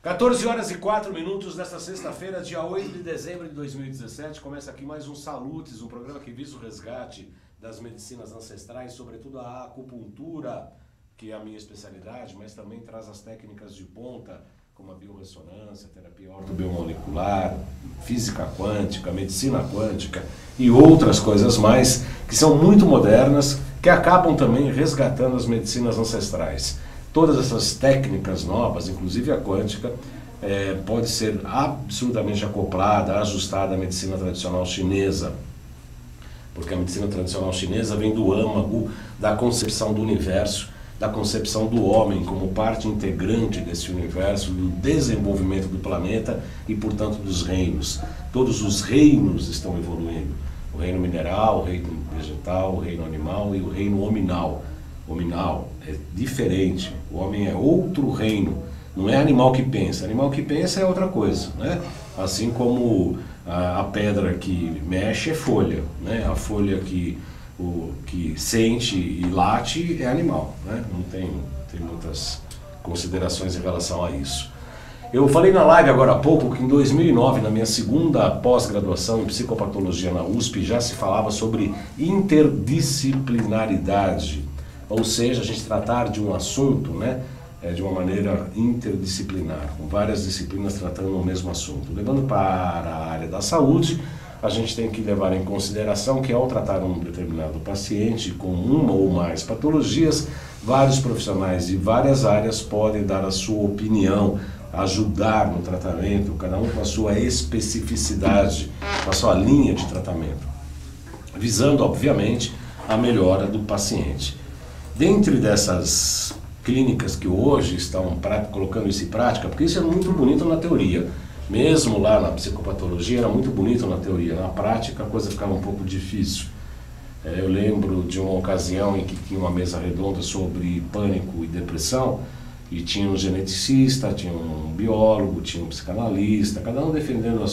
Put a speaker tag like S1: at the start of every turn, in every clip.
S1: 14 horas e 4 minutos desta sexta-feira, dia 8 de dezembro de 2017, começa aqui mais um Salutes, um programa que visa o resgate das medicinas ancestrais, sobretudo a acupuntura, que é a minha especialidade, mas também traz as técnicas de ponta, como a biorressonância, terapia ortobiomolecular, física quântica, medicina quântica e outras coisas mais que são muito modernas, que acabam também resgatando as medicinas ancestrais. Todas essas técnicas novas, inclusive a quântica, pode ser absolutamente acoplada, ajustada à medicina tradicional chinesa, porque a medicina tradicional chinesa vem do âmago da concepção do universo, da concepção do homem como parte integrante desse universo, do desenvolvimento do planeta e, portanto, dos reinos. Todos os reinos estão evoluindo. O reino mineral, o reino vegetal, o reino animal e o reino hominal. Hominal é diferente, o homem é outro reino, não é animal que pensa. Animal que pensa é outra coisa, né? Assim como a pedra que mexe é folha, né? A folha que sente e late é animal, né? Não tem muitas considerações em relação a isso. Eu falei na live agora há pouco que em 2009, na minha segunda pós-graduação em psicopatologia na USP, já se falava sobre interdisciplinaridade, ou seja, a gente tratar de um assunto, né, de uma maneira interdisciplinar, com várias disciplinas tratando o mesmo assunto. Levando para a área da saúde, a gente tem que levar em consideração que ao tratar um determinado paciente com uma ou mais patologias, vários profissionais de várias áreas podem dar a sua opinião, ajudar no tratamento, cada um com a sua especificidade, com a sua linha de tratamento, visando, obviamente, a melhora do paciente. Dentre dessas clínicas que hoje estão colocando isso em prática, porque isso é muito bonito na teoria, mesmo lá na psicopatologia era muito bonito na teoria, na prática a coisa ficava um pouco difícil. Eu lembro de uma ocasião em que tinha uma mesa redonda sobre pânico e depressão, e tinha um geneticista, tinha um biólogo, tinha um psicanalista, cada um defendendo a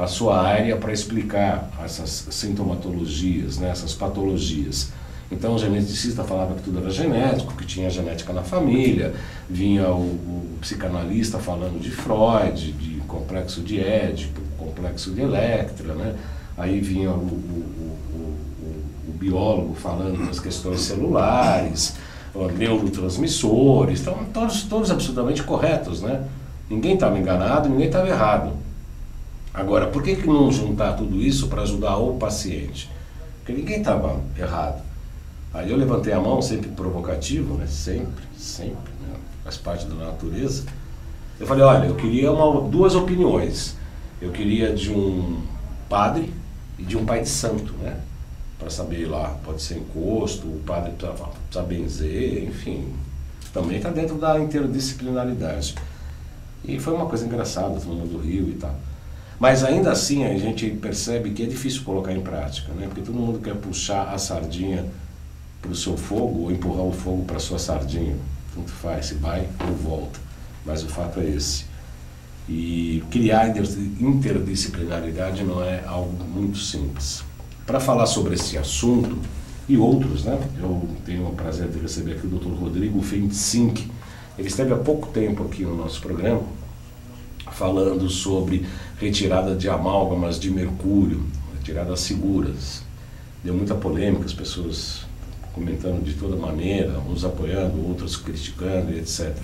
S1: sua área para explicar essas sintomatologias, né, essas patologias. Então o geneticista falava que tudo era genético, que tinha genética na família, vinha o psicanalista falando de Freud, de complexo de Édipo, complexo de Electra, né? Aí vinha o biólogo falando das questões celulares, neurotransmissores, então todos absolutamente corretos, né? Ninguém estava enganado, ninguém estava errado. Agora, por que não juntar tudo isso para ajudar o paciente? Porque ninguém estava errado. Aí eu levantei a mão, sempre provocativo, né? Sempre, né? Faz parte da natureza. Eu falei, olha, eu queria duas opiniões. Eu queria de um padre e de um pai de santo, né? Para saber lá, pode ser encosto, o padre precisa benzer, enfim. Também está dentro da interdisciplinaridade. E foi uma coisa engraçada, todo mundo riu e tal. Mas ainda assim a gente percebe que é difícil colocar em prática, né? Porque todo mundo quer puxar a sardinha para o seu fogo ou empurrar o fogo para a sua sardinha. Tanto faz, se vai ou volta. Mas o fato é esse. E criar interdisciplinaridade não é algo muito simples. Para falar sobre esse assunto e outros, né? Eu tenho o prazer de receber aqui o Dr. Rodrigo Feintsink. Ele esteve há pouco tempo aqui no nosso programa falando sobre retirada de amálgamas de mercúrio, retiradas seguras. Deu muita polêmica, as pessoas comentando de toda maneira, uns apoiando, outros criticando e etc.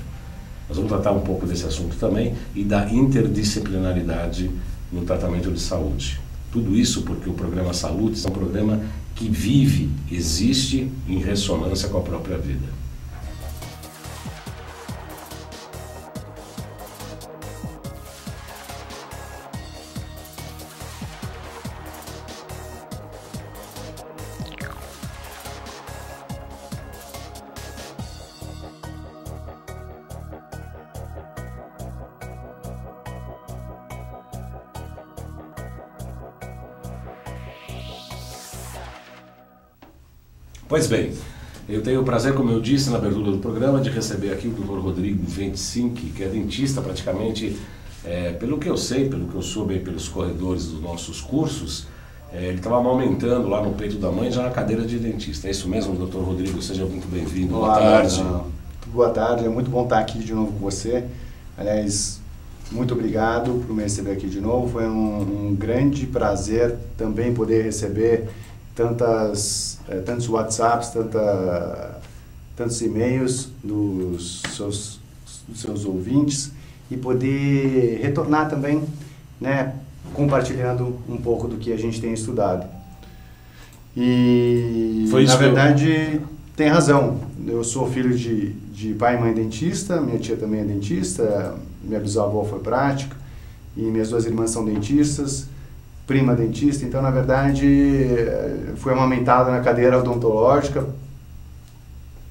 S1: Nós vamos tratar um pouco desse assunto também e da interdisciplinaridade no tratamento de saúde. Tudo isso porque o programa Salutes é um programa que vive, existe em ressonância com a própria vida. Pois bem, eu tenho o prazer, como eu disse na abertura do programa, de receber aqui o Dr. Rodrigo Feintsink, que é dentista praticamente, pelo que eu sei, pelo que eu soube pelos corredores dos nossos cursos, ele estava amamentando lá no peito da mãe já na cadeira de dentista. É isso mesmo, Dr. Rodrigo? Seja muito bem-vindo. Boa tarde.
S2: Boa tarde, é muito bom estar aqui de novo com você. Aliás, muito obrigado por me receber aqui de novo. Foi um grande prazer também poder receber tantos WhatsApps, tantos e-mails dos seus ouvintes e poder retornar também, né, compartilhando um pouco do que a gente tem estudado. E, na verdade, tem razão. Eu sou filho de pai e mãe dentista, minha tia também é dentista, minha bisavó foi prática, e minhas duas irmãs são dentistas, prima dentista. Então, na verdade, fui amamentada na cadeira odontológica,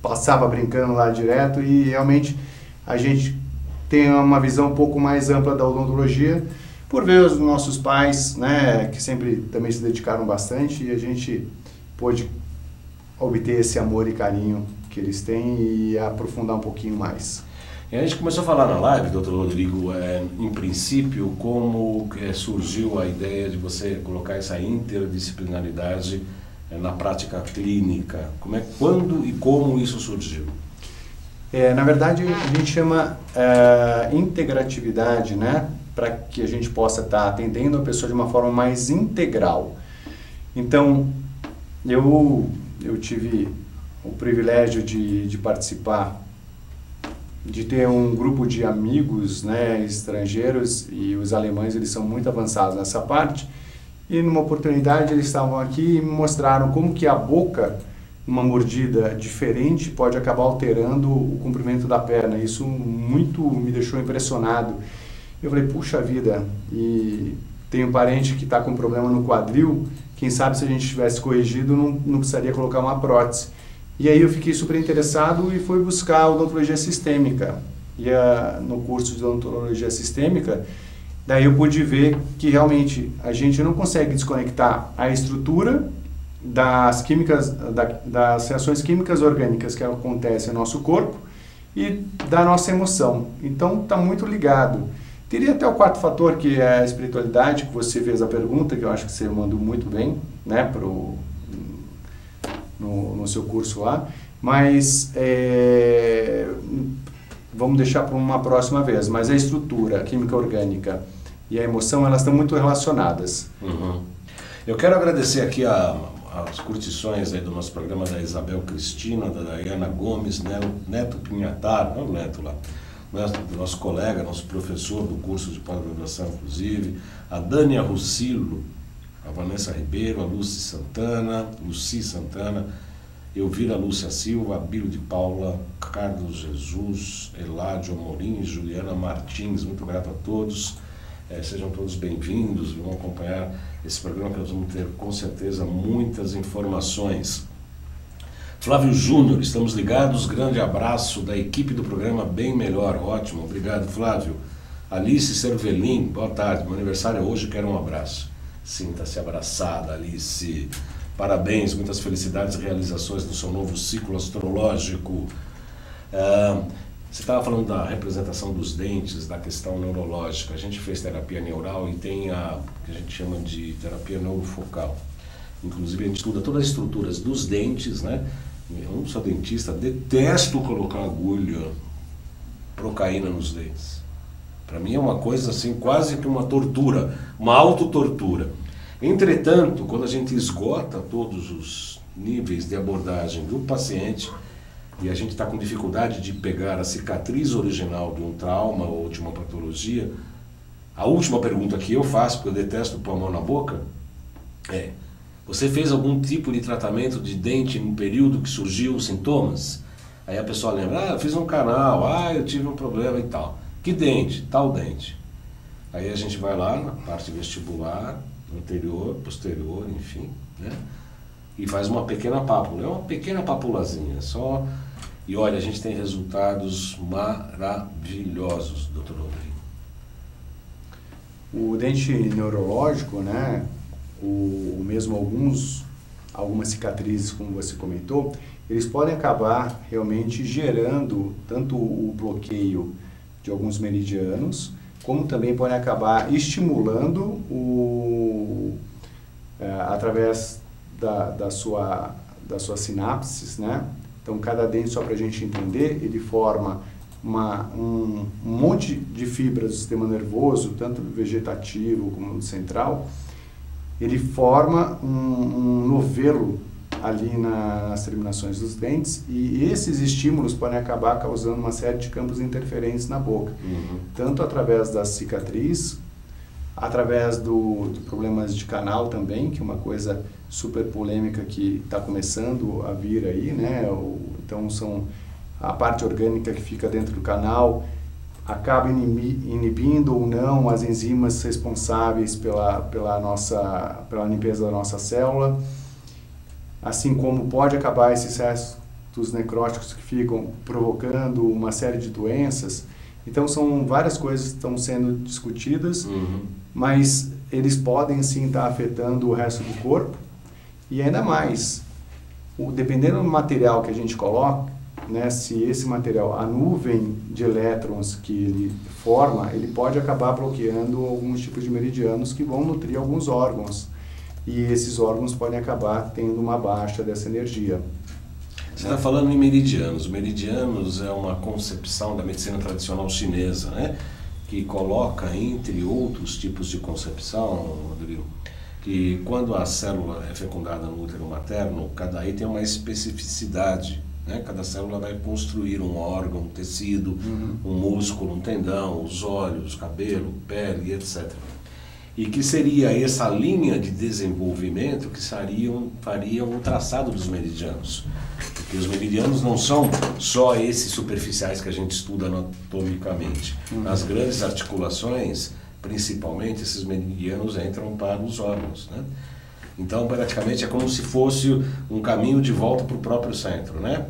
S2: passava brincando lá direto, e realmente a gente tem uma visão um pouco mais ampla da odontologia, por ver os nossos pais, né, que sempre também se dedicaram bastante, e a gente pôde obter esse amor e carinho que eles têm e aprofundar um pouquinho mais.
S1: E a gente começou a falar na live, doutor Rodrigo, em princípio, como surgiu a ideia de você colocar essa interdisciplinaridade na prática clínica. Quando e como isso surgiu?
S2: Na verdade, a gente chama integratividade, né, para que a gente possa estar atendendo a pessoa de uma forma mais integral. Então, eu tive o privilégio de participar, de ter um grupo de amigos, né, estrangeiros, e os alemães eles são muito avançados nessa parte, e numa oportunidade eles estavam aqui e me mostraram como que a boca, uma mordida diferente, pode acabar alterando o comprimento da perna. Isso muito me deixou impressionado. Eu falei, puxa vida, e tem um parente que está com problema no quadril, quem sabe se a gente tivesse corrigido não precisaria colocar uma prótese. E aí eu fiquei super interessado e fui buscar odontologia sistêmica. E no curso de odontologia sistêmica, daí eu pude ver que realmente a gente não consegue desconectar a estrutura das químicas, das reações químicas orgânicas que acontecem no nosso corpo e da nossa emoção. Então está muito ligado. Teria até o quarto fator, que é a espiritualidade, que você fez a pergunta, que eu acho que você mandou muito bem, né, no seu curso lá, mas vamos deixar para uma próxima vez. Mas a estrutura, a química orgânica e a emoção, elas estão muito relacionadas.
S1: Uhum. Eu quero agradecer aqui as curtições aí do nosso programa da Isabel Cristina, da Dayana Gomes, Neto Pinhatar, não o Neto lá, nosso colega, nosso professor do curso de pós-graduação, inclusive, a Dânia Rucilo, a Vanessa Ribeiro, a Luci Santana, Elvira Lúcia Silva, Abílio de Paula, Carlos Jesus, Eládio Amorim e Juliana Martins. Muito grato a todos. Sejam todos bem-vindos, vão acompanhar esse programa que nós vamos ter com certeza muitas informações. Flávio Júnior, estamos ligados, grande abraço da equipe do programa Bem Melhor, ótimo, obrigado Flávio. Alice Cervelin, boa tarde, meu aniversário é hoje, quero um abraço. Sinta-se abraçada, Alice. Parabéns, muitas felicidades e realizações no seu novo ciclo astrológico. Você estava falando da representação dos dentes, da questão neurológica. A gente fez terapia neural e tem a que a gente chama de terapia neurofocal. Inclusive a gente estuda todas as estruturas dos dentes, né? Eu não sou dentista, detesto colocar agulha, procaína nos dentes. Para mim é uma coisa assim, quase que uma tortura, uma autotortura. Entretanto, quando a gente esgota todos os níveis de abordagem do paciente e a gente está com dificuldade de pegar a cicatriz original de um trauma ou de uma patologia, a última pergunta que eu faço, porque eu detesto pôr a mão na boca, é: você fez algum tipo de tratamento de dente no período que surgiu os sintomas? Aí a pessoa lembra, eu fiz um canal, eu tive um problema e tal. Que dente? Tal dente. Aí a gente vai lá na parte vestibular, anterior, posterior, enfim, né? E faz uma pequena pápula, é uma pequena papulazinha só. E olha, a gente tem resultados maravilhosos, doutor Rodrigo.
S2: O dente neurológico, né? Mesmo algumas cicatrizes, como você comentou, eles podem acabar realmente gerando tanto o bloqueio de alguns meridianos, como também podem acabar estimulando através da sua sinapses, né? Então, cada dente, só para a gente entender, ele forma um monte de fibras do sistema nervoso, tanto vegetativo como central, ele forma um novelo ali nas terminações dos dentes, e esses estímulos podem acabar causando uma série de campos interferentes na boca, tanto através da cicatriz, através de problemas de canal também, que é uma coisa super polêmica que está começando a vir aí, né? Então são a parte orgânica que fica dentro do canal, acaba inibindo ou não as enzimas responsáveis pela limpeza da nossa célula, assim como pode acabar esses restos necróticos que ficam provocando uma série de doenças. Então são várias coisas que estão sendo discutidas, mas eles podem sim estar afetando o resto do corpo, e ainda mais, dependendo do material que a gente coloca, né, se esse material, a nuvem de elétrons que ele forma, ele pode acabar bloqueando alguns tipos de meridianos que vão nutrir alguns órgãos, e esses órgãos podem acabar tendo uma baixa dessa energia.
S1: Você está falando em meridianos. Meridianos é uma concepção da medicina tradicional chinesa, né? Que coloca, entre outros tipos de concepção, Rodrigo, que quando a célula é fecundada no útero materno, cada aí tem uma especificidade, né? Cada célula vai construir um órgão, um tecido, um músculo, um tendão, os olhos, cabelo, pele, etc. E que seria essa linha de desenvolvimento que fariam o traçado dos meridianos. Porque os meridianos não são só esses superficiais que a gente estuda anatomicamente. Nas grandes articulações, principalmente, esses meridianos entram para os órgãos, né? Então, praticamente, é como se fosse um caminho de volta para o próprio centro, né?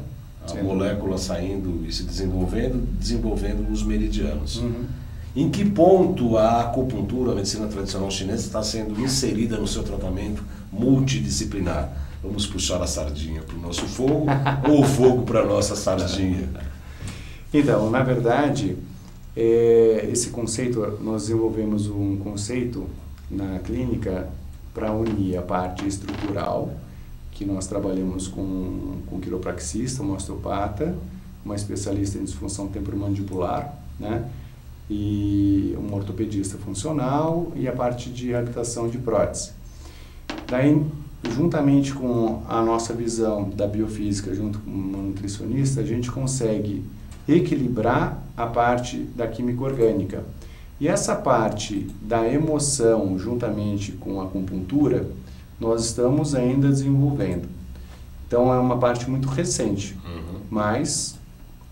S1: A molécula saindo e se desenvolvendo os meridianos. Em que ponto a acupuntura, a medicina tradicional chinesa, está sendo inserida no seu tratamento multidisciplinar? Vamos puxar a sardinha para o nosso fogo ou o fogo para a nossa sardinha?
S2: Então, na verdade, esse conceito, nós desenvolvemos um conceito na clínica para unir a parte estrutural, que nós trabalhamos com quiropraxista, um osteopata, uma especialista em disfunção temporomandibular, né? E um ortopedista funcional, e a parte de reabilitação de prótese. Daí, juntamente com a nossa visão da biofísica, junto com uma nutricionista, a gente consegue equilibrar a parte da química orgânica. E essa parte da emoção, juntamente com a acupuntura, nós estamos ainda desenvolvendo. Então é uma parte muito recente, mas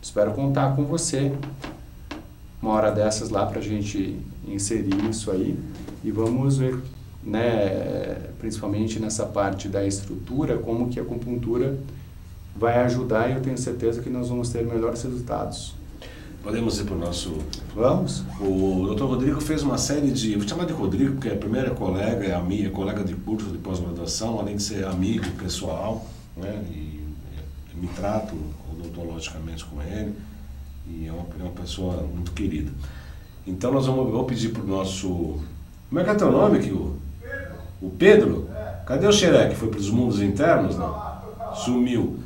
S2: espero contar com você uma hora dessas lá para a gente inserir isso aí, e vamos ver, né, principalmente nessa parte da estrutura, como que a acupuntura vai ajudar, e eu tenho certeza que nós vamos ter melhores resultados.
S1: Podemos ir para o nosso...
S2: Vamos?
S1: O Dr. Rodrigo fez uma série de... Vou chamar de Rodrigo, porque é a primeira colega, é amiga, colega de curso de pós-graduação, além de ser amigo pessoal, né, e me trato odontologicamente com ele, e é uma pessoa muito querida. Então nós vou pedir para o nosso... Como é que é teu nome, Kio? Pedro. O Pedro? Cadê o Xereque? Foi para os mundos internos, não? Sumiu.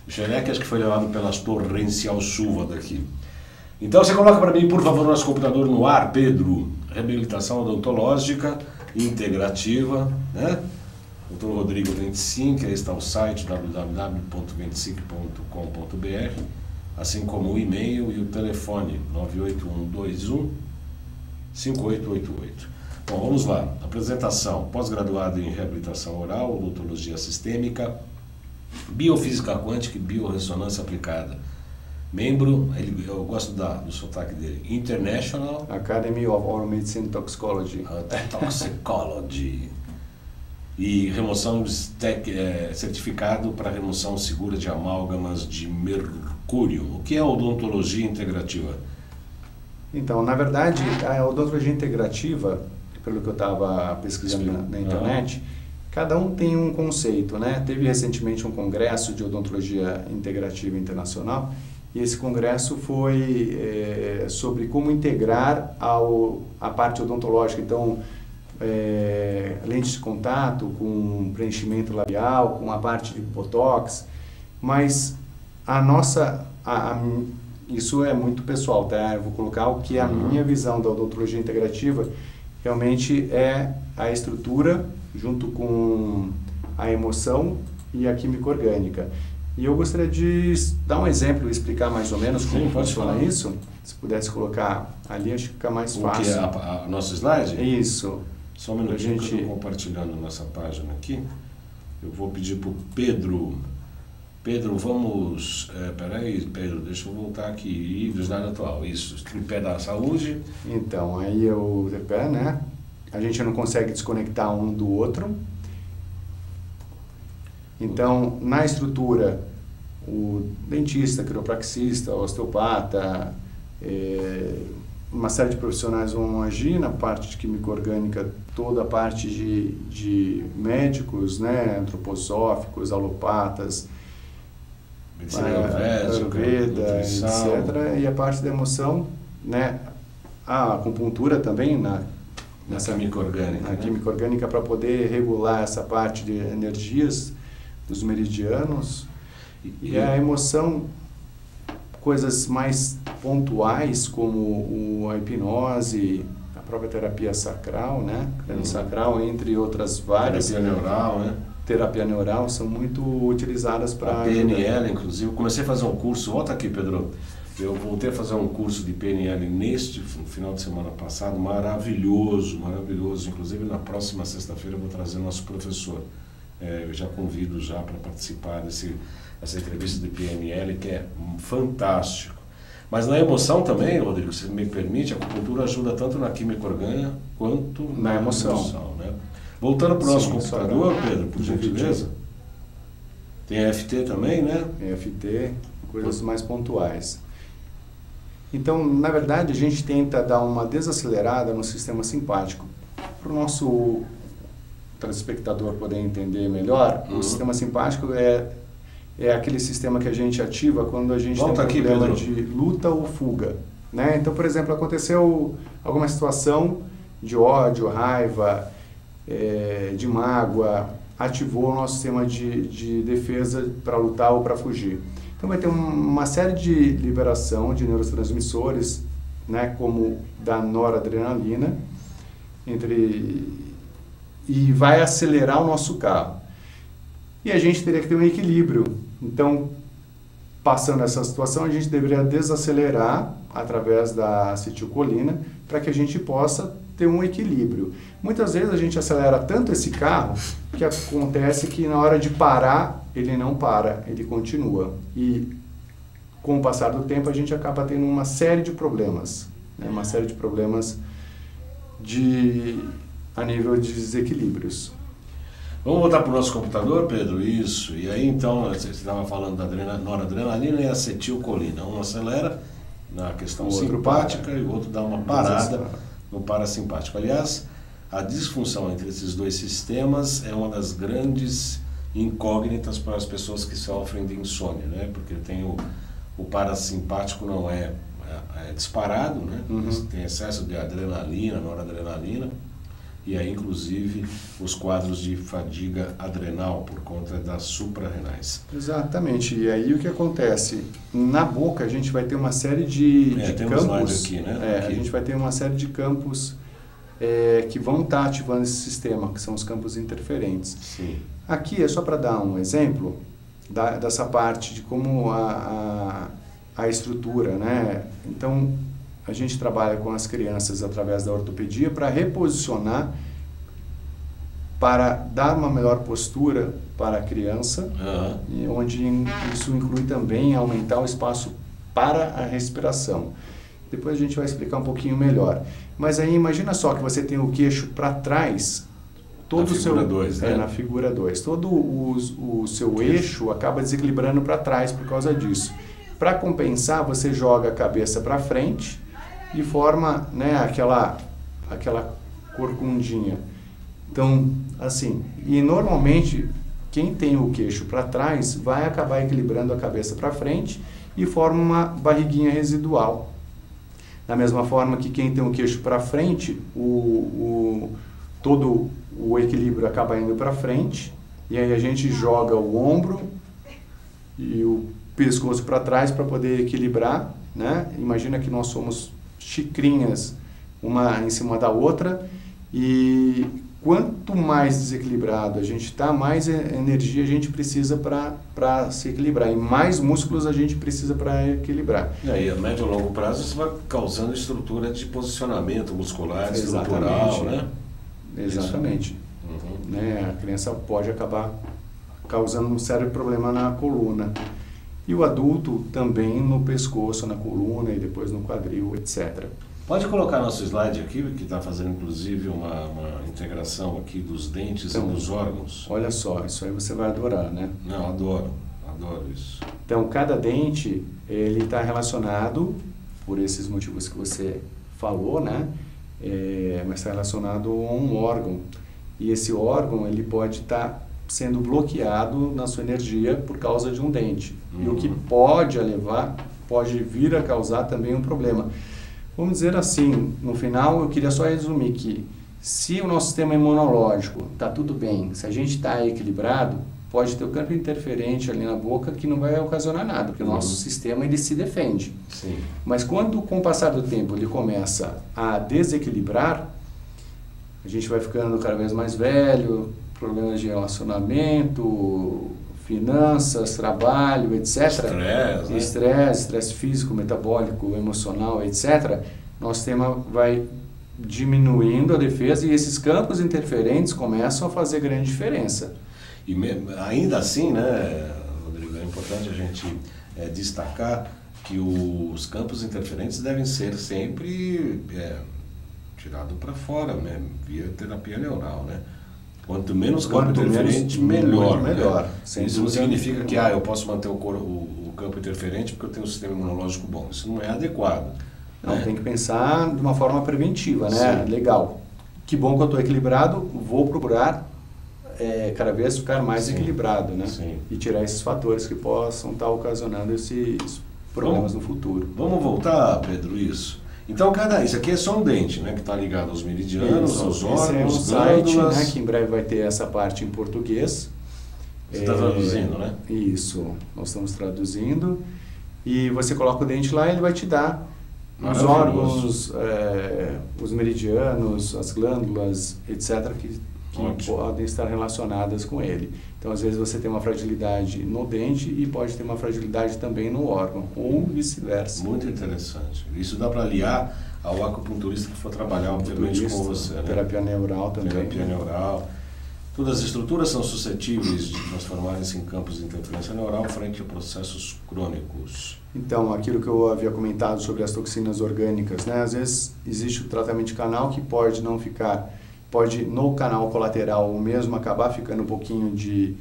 S1: O Xereque acho que foi levado pelas torrencial chuva daqui. Então você coloca para mim, por favor, o nosso computador no ar, Pedro. Reabilitação odontológica integrativa, né? Dr. Rodrigo 25, aí está o site www.25.com.br, assim como o e-mail e o telefone 98121-5888. Bom, vamos lá. Apresentação: pós-graduado em reabilitação oral, odontologia sistêmica, biofísica quântica e biorressonância aplicada. Membro, eu gosto do sotaque dele, International
S2: Academy of Oral Medicine Toxicology.
S1: Toxicology. E remoção certificado para remoção segura de amálgamas de mercúrio. O que é odontologia integrativa?
S2: Então, na verdade, a odontologia integrativa, pelo que eu estava pesquisando na internet, cada um tem um conceito, né? Teve recentemente um congresso de odontologia integrativa internacional, e esse congresso foi sobre como integrar a parte odontológica. Então, lentes de contato, com preenchimento labial, com a parte de botox, mas isso é muito pessoal, tá? Eu vou colocar o que a minha visão da odontologia integrativa realmente é a estrutura junto com a emoção e a química orgânica. E eu gostaria de dar um exemplo e explicar mais ou menos como funciona isso. Se pudesse colocar ali, acho que fica mais fácil.
S1: O que é a nosso slide?
S2: Isso.
S1: Só um minutinho que eu estou compartilhando a nossa página aqui. Eu vou pedir para o Pedro. Pedro, vamos... peraí, Pedro, deixa eu voltar aqui. Do slide atual, isso. Tripé da saúde.
S2: Então, aí o tripé, né? A gente não consegue desconectar um do outro. Então, na estrutura, o dentista, quiropraxista, osteopata, uma série de profissionais vão agir na parte de química orgânica, toda a parte de médicos, né, antroposóficos, alopatas,
S1: medicina
S2: ayurveda, etc. E a parte da emoção, né, a acupuntura também nessa
S1: química orgânica,
S2: na química orgânica, para poder regular essa parte de energias dos meridianos. E a emoção, coisas mais pontuais como a hipnose, a própria terapia sacral, né? Sacral, entre outras várias.
S1: Terapia neural, né?
S2: Terapia neural são muito utilizadas para...
S1: A PNL, inclusive. Eu comecei a fazer um curso, volta aqui, Pedro. Eu voltei a fazer um curso de PNL neste final de semana passado, maravilhoso, maravilhoso. Inclusive, na próxima sexta-feira eu vou trazer nosso professor. Eu já convido já para participar dessa entrevista de PNL, que é fantástico. Mas na emoção também, Rodrigo, se me permite, a acupuntura ajuda tanto na química orgânica quanto na emoção, né? Voltando para o nosso computador, Pedro, por gentileza. Tem FT também, né?
S2: Tem FT, coisas mais pontuais. Então, na verdade, a gente tenta dar uma desacelerada no sistema simpático. Para o nosso telespectador poder entender melhor, o sistema simpático é aquele sistema que a gente ativa quando a gente tem um problema de luta ou fuga, né? Então, por exemplo, aconteceu alguma situação de ódio, raiva, de mágoa, ativou o nosso sistema de defesa para lutar ou para fugir. Então vai ter uma série de liberação de neurotransmissores, né, como da noradrenalina, e vai acelerar o nosso carro. E a gente teria que ter um equilíbrio. Então, passando essa situação, a gente deveria desacelerar através da acetilcolina para que a gente possa ter um equilíbrio. Muitas vezes a gente acelera tanto esse carro que acontece que na hora de parar, ele não para, ele continua. E com o passar do tempo, a gente acaba tendo uma série de problemas, né? Uma série de problemas a nível de desequilíbrios.
S1: Vamos voltar para o nosso computador, Pedro? Isso. E aí, então, você estava falando da noradrenalina e acetilcolina. Um acelera na questão simpática e o outro dá uma parada no parasimpático. Aliás, a disfunção entre esses dois sistemas é uma das grandes incógnitas para as pessoas que sofrem de insônia, né? Porque tem o parasimpático não é disparado, né? Tem excesso de adrenalina, noradrenalina. E aí, inclusive, os quadros de fadiga adrenal por conta das suprarrenais.
S2: Exatamente. E aí o que acontece? Na boca a gente vai ter uma série de campos.
S1: Aqui, né?
S2: A gente vai ter uma série de campos que vão estar ativando esse sistema, que são os campos interferentes.
S1: Sim.
S2: Aqui é só para dar um exemplo dessa parte de como a estrutura, né? Então, a gente trabalha com as crianças através da ortopedia para reposicionar, para dar uma melhor postura para a criança, e onde isso inclui também aumentar o espaço para a respiração. Depois a gente vai explicar um pouquinho melhor. Mas aí imagina só que você tem o queixo para trás, todo
S1: na figura 2, né?
S2: Na figura 2. Todo o seu eixo acaba desequilibrando para trás por causa disso. Para compensar, você joga a cabeça para frente e forma, né, aquela corcundinha. Então, assim, e normalmente quem tem o queixo para trás vai acabar equilibrando a cabeça para frente e forma uma barriguinha residual. Da mesma forma que quem tem o queixo para frente, todo o equilíbrio acaba indo para frente, e aí a gente joga o ombro e o pescoço para trás para poder equilibrar, né? Imagina que nós somos xicrinhas, uma em cima da outra, e quanto mais desequilibrado a gente está, mais energia a gente precisa para se equilibrar, e mais músculos a gente precisa para equilibrar.
S1: E aí, a médio e longo prazo, isso vai causando estrutura de posicionamento muscular, estrutural,
S2: Exatamente.
S1: né?
S2: Exatamente.
S1: Uhum.
S2: Né? A criança pode acabar causando um sério problema na coluna. E o adulto também no pescoço, na coluna e depois no quadril, etc.
S1: Pode colocar nosso slide aqui, que está fazendo inclusive uma integração aqui dos dentes e dos órgãos.
S2: Olha só, isso aí você vai adorar, né?
S1: Não, adoro isso.
S2: Então, cada dente, ele está relacionado, por esses motivos que você falou, né? Mas está relacionado a um órgão. E esse órgão, ele pode estar sendo bloqueado na sua energia por causa de um dente. E o que pode vir a causar também um problema. Vamos dizer assim, no final eu queria só resumir que se o nosso sistema imunológico está tudo bem, se a gente está equilibrado, pode ter o campo interferente ali na boca que não vai ocasionar nada, porque o nosso sistema ele se defende.
S1: Sim.
S2: Mas quando com o passar do tempo ele começa a desequilibrar, a gente vai ficando cada vez mais velho, problemas de relacionamento, finanças, trabalho, etc. Estresse físico, metabólico, emocional, etc. Nosso sistema vai diminuindo a defesa e esses campos interferentes começam a fazer grande diferença.
S1: E ainda assim, né, Rodrigo, é importante a gente destacar que os campos interferentes devem ser sempre tirados para fora, né, via terapia neural, né? Quanto menos campo interferente, melhor. Né? Isso não significa que eu posso manter o campo interferente porque eu tenho um sistema imunológico bom. Isso não é adequado.
S2: Não, né? Tem que pensar de uma forma preventiva, né?
S1: Sim.
S2: Legal. Que bom que eu estou equilibrado, vou procurar cada vez ficar mais equilibrado, né?
S1: Sim.
S2: E tirar esses fatores que possam estar ocasionando esses problemas no futuro.
S1: Vamos voltar, Pedro, isso. Então, isso aqui é só um dente, né, que está ligado aos meridianos, aos órgãos,
S2: esse é um site, né, que em breve vai ter essa parte em português.
S1: Você está traduzindo, né?
S2: Isso, nós estamos traduzindo. E você coloca o dente lá e ele vai te dar os órgãos, os meridianos, as glândulas, etc., que podem estar relacionadas com ele. Então, às vezes, você tem uma fragilidade no dente e pode ter uma fragilidade também no órgão, ou vice-versa.
S1: Muito interessante. Isso dá para aliar ao acupunturista que for trabalhar, obviamente, com você. Né?
S2: Terapia neural também.
S1: Terapia neural. Todas as estruturas são suscetíveis de transformarem-se em campos de interferência neural frente a processos crônicos.
S2: Então, aquilo que eu havia comentado sobre as toxinas orgânicas, né? Às vezes existe o tratamento de canal que pode não ficar, pode no canal colateral mesmo acabar ficando um pouquinho de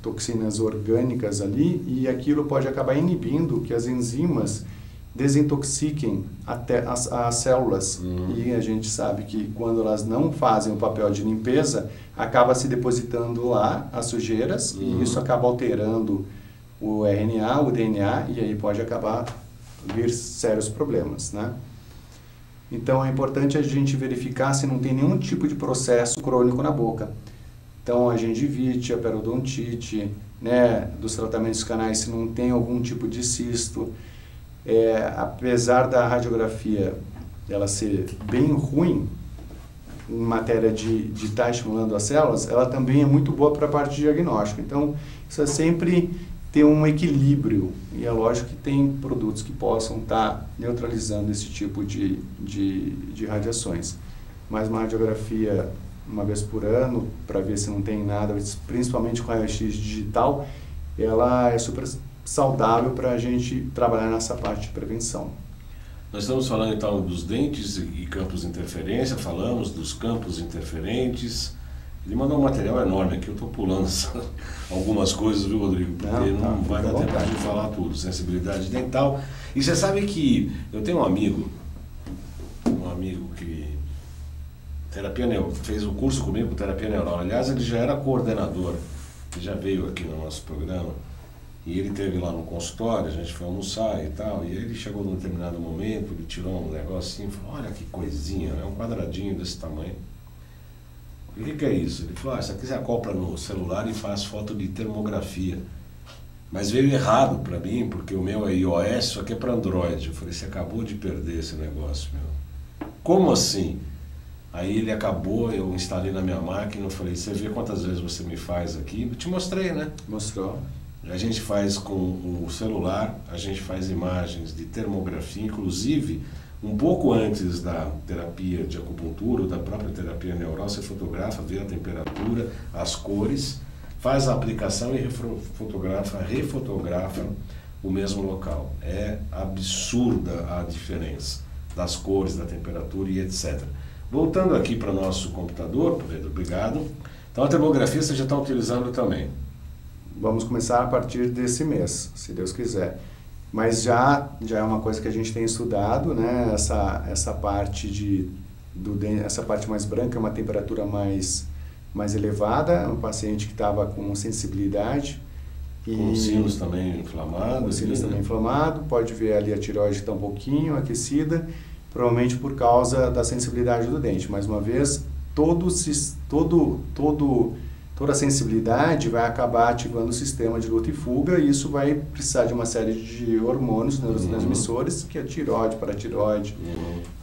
S2: toxinas orgânicas ali, e aquilo pode acabar inibindo que as enzimas desintoxiquem até as células. E a gente sabe que quando elas não fazem o papel de limpeza, acaba se depositando lá as sujeiras, e isso acaba alterando o RNA, o DNA, e aí pode acabar vir sérios problemas, né? Então é importante a gente verificar se não tem nenhum tipo de processo crônico na boca. Então a gengivite, a periodontite, né, dos tratamentos canais, se não tem algum tipo de cisto. Apesar da radiografia ela ser bem ruim em matéria de estar estimulando as células, ela também é muito boa para a parte de diagnóstico. Então isso é sempre ter um equilíbrio, e é lógico que tem produtos que possam estar neutralizando esse tipo de radiações. Mas uma radiografia uma vez por ano, para ver se não tem nada, principalmente com a raio-x digital, ela é super saudável para a gente trabalhar nessa parte de prevenção.
S1: Nós estamos falando então dos dentes e campos de interferência, falamos dos campos interferentes. Ele mandou um material enorme aqui, eu estou pulando algumas coisas, viu, Rodrigo? Porque não vai dar tempo de falar tudo. Sensibilidade dental. E você sabe que eu tenho um amigo que fez o curso comigo com terapia neural. Aliás, ele já era coordenador, ele já veio aqui no nosso programa. E ele esteve lá no consultório, a gente foi almoçar e tal, e aí ele chegou num determinado momento, ele tirou um negocinho e falou, olha que coisinha, né? Um quadradinho desse tamanho. O que é isso? Ele falou, isso aqui você acopla no celular e faz foto de termografia. Mas veio errado para mim, porque o meu é iOS, só que é para Android. Eu falei, você acabou de perder esse negócio, meu. Como assim? Aí ele acabou, eu instalei na minha máquina, eu falei, você vê quantas vezes você me faz aqui? Eu te mostrei, né?
S2: Mostrou.
S1: A gente faz com o celular, a gente faz imagens de termografia, inclusive, um pouco antes da terapia de acupuntura, ou da própria terapia neural, você fotografa, vê a temperatura, as cores, faz a aplicação e refotografa o mesmo local. É absurda a diferença das cores, da temperatura e etc. Voltando aqui para o nosso computador, Pedro, obrigado. Então a termografia você já está utilizando também.
S2: Vamos começar a partir desse mês, se Deus quiser. Mas já é uma coisa que a gente tem estudado, né? Essa parte essa parte mais branca, uma temperatura mais elevada, um paciente que estava com sensibilidade.
S1: Com os sinos também inflamados.
S2: Com os sinos também inflamados, pode ver ali a tireoide está um pouquinho aquecida, provavelmente por causa da sensibilidade do dente. Mais uma vez, toda a sensibilidade vai acabar ativando o sistema de luta e fuga, e isso vai precisar de uma série de hormônios, neurotransmissores, que a tireoide, paratireoide,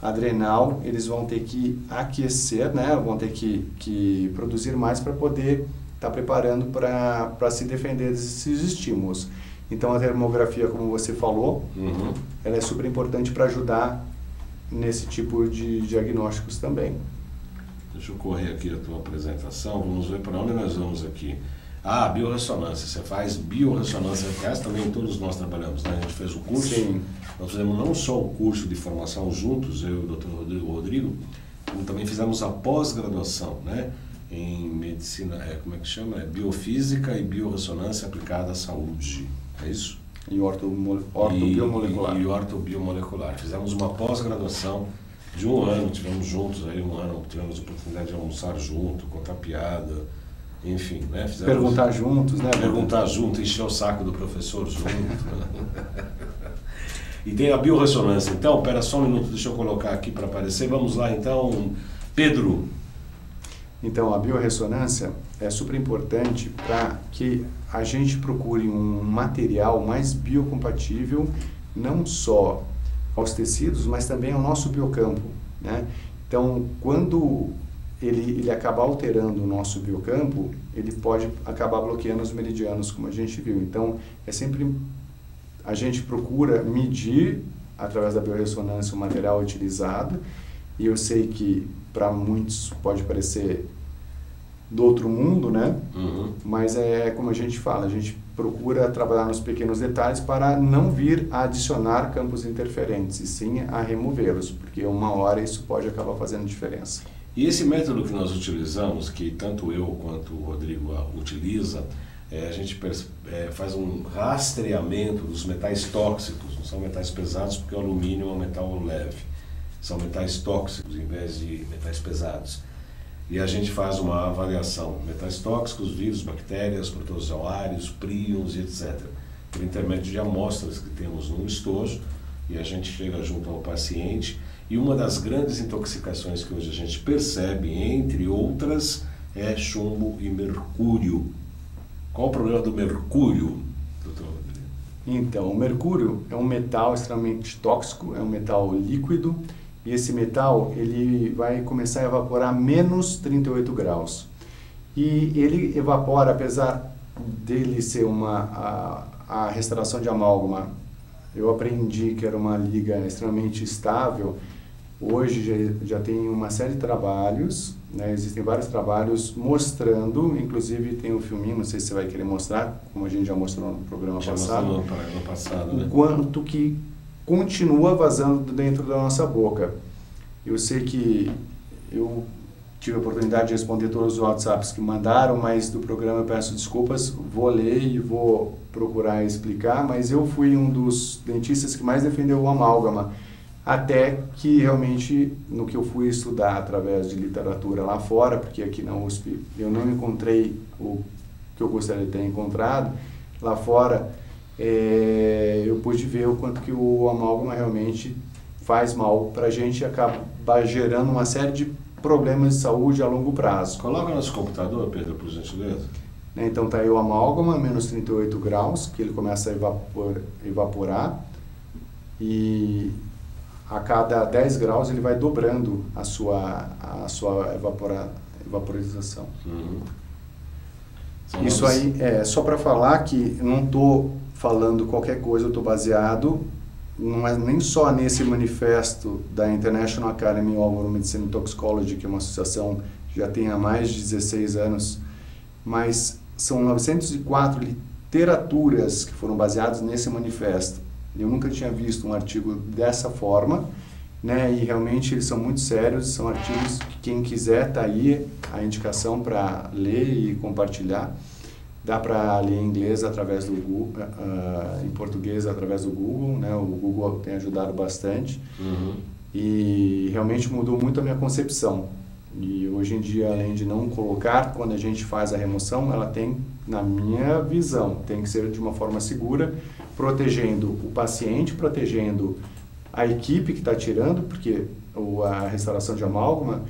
S2: adrenal, eles vão ter que aquecer, né? Vão ter que produzir mais para poder estar preparando para se defender desses estímulos. Então a termografia, como você falou, ela é super importante para ajudar nesse tipo de diagnósticos também.
S1: Deixa eu correr aqui a tua apresentação, vamos ver para onde nós vamos aqui. Ah, biorressonância, você faz biorressonância, aliás, também todos nós trabalhamos, né? A gente fez o curso,
S2: Sim.
S1: Nós fizemos não só o curso de formação juntos, eu e o Dr. Rodrigo, como também fizemos a pós-graduação, né? Em medicina, como é que chama? Biofísica e biorressonância aplicada à saúde, é isso?
S2: E ortobiomolecular.
S1: E ortobiomolecular. Fizemos uma pós-graduação de um ano, tivemos juntos aí um ano, tivemos a oportunidade de almoçar junto, contar piada, enfim, né?
S2: Perguntar juntos, né?
S1: Perguntar junto, encher o saco do professor junto. E tem a biorressonância. Então, espera só um minuto, deixa eu colocar aqui para aparecer. Vamos lá então, Pedro.
S2: Então, a biorressonância é super importante para que a gente procure um material mais biocompatível, não só aos tecidos, mas também ao nosso biocampo, né? Então, quando ele acaba alterando o nosso biocampo, ele pode acabar bloqueando os meridianos, como a gente viu. Então, é sempre a gente procura medir através da biorressonância o material utilizado, e eu sei que para muitos pode parecer do outro mundo, né? Mas é como a gente fala, a gente procura trabalhar nos pequenos detalhes para não vir a adicionar campos interferentes, e sim a removê-los, porque uma hora isso pode acabar fazendo diferença.
S1: E esse método que nós utilizamos, que tanto eu quanto o Rodrigo utiliza, a gente faz um rastreamento dos metais tóxicos, não são metais pesados, porque o alumínio é um metal leve, são metais tóxicos em vez de metais pesados. E a gente faz uma avaliação, metais tóxicos, vírus, bactérias, protozoários, príons e etc. Por intermédio de amostras que temos no estojo, e a gente chega junto ao paciente. E uma das grandes intoxicações que hoje a gente percebe, entre outras, é chumbo e mercúrio. Qual o problema do mercúrio, doutor Rodrigo?
S2: Então, o mercúrio é um metal extremamente tóxico, é um metal líquido, e esse metal ele vai começar a evaporar a menos 38 graus. E ele evapora, apesar dele ser a restauração de amálgama, eu aprendi que era uma liga extremamente estável. Hoje já tem uma série de trabalhos, né? Existem vários trabalhos mostrando, inclusive tem um filminho, não sei se você vai querer mostrar, como a gente já mostrou no programa passado,
S1: né?
S2: O quanto que continua vazando dentro da nossa boca. Eu sei que eu tive a oportunidade de responder todos os WhatsApps que mandaram, mas do programa eu peço desculpas, vou ler e vou procurar explicar, mas eu fui um dos dentistas que mais defendeu o amálgama, até que realmente, no que eu fui estudar através de literatura lá fora, porque aqui na USP eu não encontrei o que eu gostaria de ter encontrado, lá fora eu pude ver o quanto que o amálgama realmente faz mal para a gente e acaba gerando uma série de problemas de saúde a longo prazo.
S1: Coloca no nosso computador, Pedro, por gentileza.
S2: né? Então está aí o amálgama, menos 38 graus, que ele começa a evaporar, e a cada 10 graus ele vai dobrando a sua vaporização. Isso aí é só para falar que eu não estou falando qualquer coisa, eu estou baseado não é nem só nesse manifesto da International Academy of Medicine and Toxicology, que é uma associação que já tem há mais de 16 anos, mas são 904 literaturas que foram baseadas nesse manifesto. Eu nunca tinha visto um artigo dessa forma, né? E realmente eles são muito sérios, são artigos que quem quiser tá aí a indicação para ler e compartilhar. Dá para ler em inglês através do Google, em português através do Google, né? O Google tem ajudado bastante. E realmente mudou muito a minha concepção. E hoje em dia, além de não colocar, quando a gente faz a remoção, ela tem, na minha visão, tem que ser de uma forma segura, protegendo o paciente, protegendo a equipe que está tirando, porque a restauração de amálgama,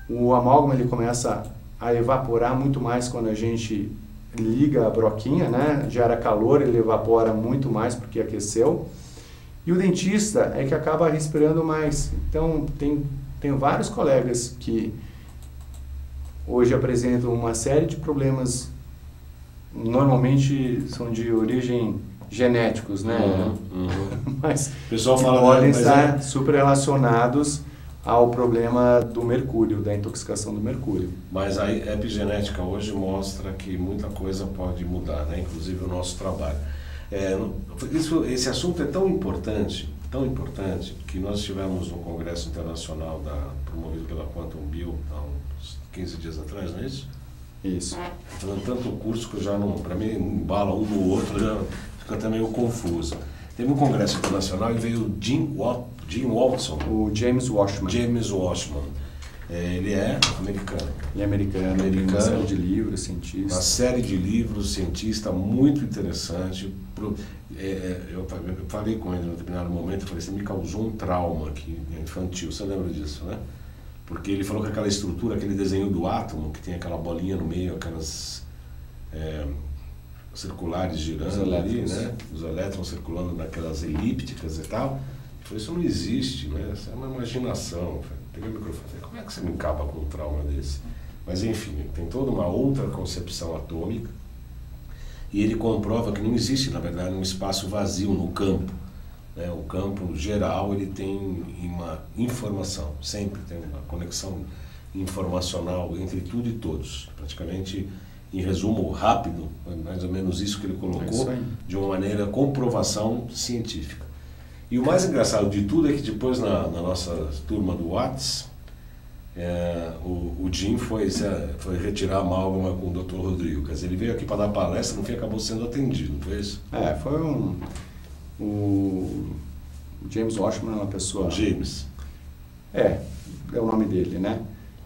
S2: o amálgama ele começa a evaporar muito mais quando a gente liga a broquinha, né? Gera calor, ele evapora muito mais porque aqueceu. E o dentista é que acaba respirando mais. Então, tem vários colegas que hoje apresentam uma série de problemas, normalmente são de origem genéticos, né? Mas
S1: o pessoal fala,
S2: podem estar super relacionados ao problema do mercúrio, da intoxicação do mercúrio.
S1: Mas a epigenética hoje mostra que muita coisa pode mudar, né? Inclusive o nosso trabalho. Esse assunto é tão importante, que nós tivemos um congresso internacional promovido pela Quantum Bio há uns 15 dias atrás, não é isso?
S2: Isso.
S1: Falando tanto curso que eu já não, para mim, embala um no outro, já fica até meio confuso. Teve um congresso internacional e veio o Jim Watson.
S2: O James Washman.
S1: James Washman. Ele é americano.
S2: Ele é americano. Tem uma série de livros, cientista. Uma
S1: série de livros, cientista, muito interessante. Eu falei com ele em um determinado momento, eu falei, você me causou um trauma aqui, infantil, você lembra disso, né? Porque ele falou que aquela estrutura, aquele desenho do átomo, que tem aquela bolinha no meio, aquelas circulares girando ali, né? Os elétrons circulando naquelas elípticas e tal. Ele falou, isso não existe, né? Isso é uma imaginação. Peguei o microfone e falei, como é que você me acaba com um trauma desse? Mas enfim, tem toda uma outra concepção atômica e ele comprova que não existe, na verdade, um espaço vazio no campo. Né? O campo geral ele tem uma informação, sempre tem uma conexão informacional entre tudo e todos. Praticamente, em resumo rápido, mais ou menos isso que ele colocou, de uma maneira comprovação científica. E o mais engraçado de tudo é que depois na nossa turma do Whats, o Jim foi retirar a amálgama com o Dr. Rodrigo. Quer dizer, ele veio aqui para dar palestra, no fim acabou sendo atendido, não foi isso?
S2: Foi o James Washman é uma pessoa...
S1: James.
S2: É o nome dele, né?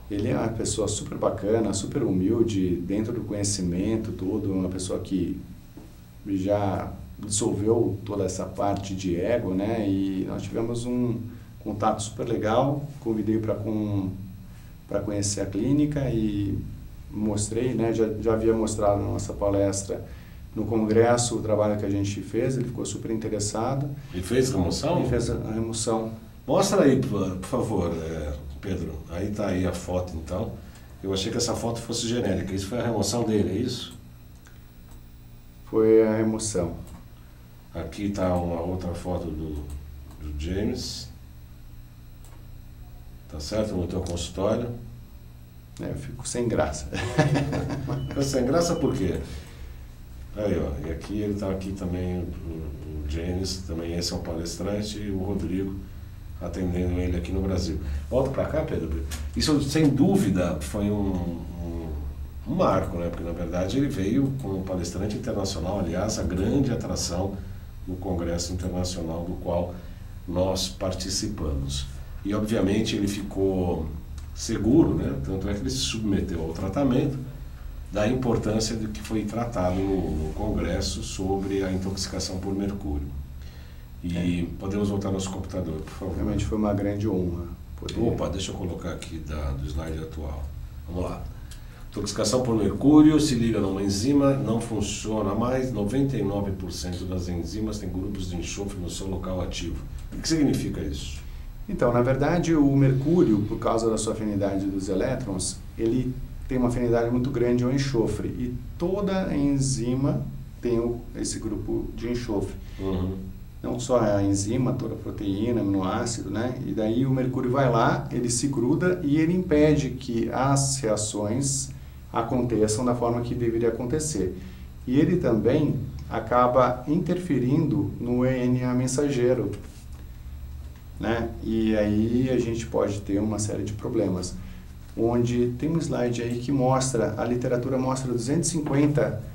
S2: Ele é uma pessoa super bacana, super humilde, dentro do conhecimento todo, uma pessoa que já dissolveu toda essa parte de ego, né? E nós tivemos um contato super legal, convidei para conhecer a clínica e mostrei, né? Já havia mostrado na nossa palestra no congresso o trabalho que a gente fez, ele ficou super interessado.
S1: E fez remoção?
S2: Ele fez a remoção.
S1: Mostra aí, por favor, Pedro. Aí está aí a foto, então. Eu achei que essa foto fosse genérica. Isso foi a remoção dele, é isso?
S2: Foi a remoção.
S1: Aqui está uma outra foto do James. Tá certo? No teu consultório.
S2: Eu fico sem graça.
S1: Fica sem graça por quê? Aí, ó. E aqui ele está aqui também, o James, também esse é um palestrante, e o Rodrigo atendendo ele aqui no Brasil. Volta para cá, Pedro. Isso, sem dúvida, foi um marco, né? Porque, na verdade, ele veio como palestrante internacional, aliás, a grande atração do Congresso Internacional do qual nós participamos. E, obviamente, ele ficou seguro, né? Tanto é que ele se submeteu ao tratamento, da importância do que foi tratado no Congresso sobre a intoxicação por mercúrio. E podemos voltar ao nosso computador, por favor.
S2: Realmente foi uma grande honra.
S1: Opa, deixa eu colocar aqui do slide atual. Vamos lá. Intoxicação por mercúrio, se liga numa enzima, não funciona mais, 99% das enzimas têm grupos de enxofre no seu local ativo. O que significa isso?
S2: Então, na verdade, o mercúrio, por causa da sua afinidade dos elétrons, ele tem uma afinidade muito grande ao enxofre. E toda enzima tem esse grupo de enxofre. Não só a enzima, toda a proteína, aminoácido, né? E daí o mercúrio vai lá, ele se gruda e ele impede que as reações aconteçam da forma que deveria acontecer. E ele também acaba interferindo no RNA mensageiro, né? E aí a gente pode ter uma série de problemas. Onde tem um slide aí que mostra, a literatura mostra 250